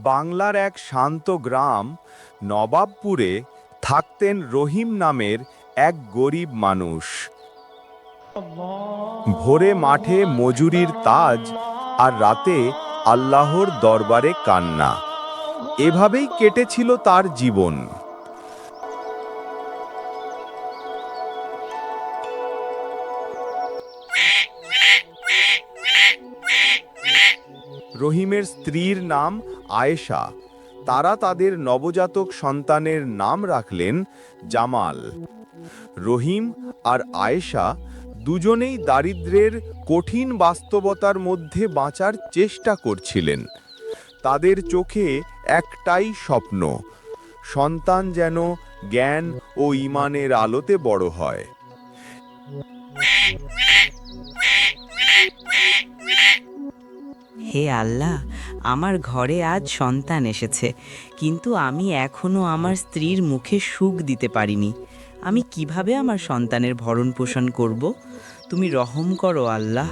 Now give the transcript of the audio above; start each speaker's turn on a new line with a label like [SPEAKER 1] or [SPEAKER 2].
[SPEAKER 1] বাংলার এক শান্ত গ্রাম নবাবপুরে থাকতেন রহিম নামের এক গরিব মানুষ। ভোরে মাঠে মজুরির তাজ আর রাতে আল্লাহর দরবারে কান্না, এভাবেই কেটেছিল তার জীবন। রহিমের স্ত্রীর নাম আয়েশা। তারা তাদের নবজাতক সন্তানের নাম রাখলেন জামাল। রহিম আর আয়েশা দুজনেই দারিদ্র্যের কঠিন বাস্তবতার মধ্যে বাঁচার চেষ্টা করছিলেন। তাদের চোখে একটাই স্বপ্ন, সন্তান যেন জ্ঞান ও ঈমানের আলোতে বড় হয়।
[SPEAKER 2] হে আল্লাহ, আমার ঘরে আজ সন্তান এসেছে, কিন্তু আমি এখনো আমার স্ত্রীর মুখে সুখ দিতে পারিনি। আমি কিভাবে আমার সন্তানের ভরণ পোষণ করব? তুমি রহম করো আল্লাহ।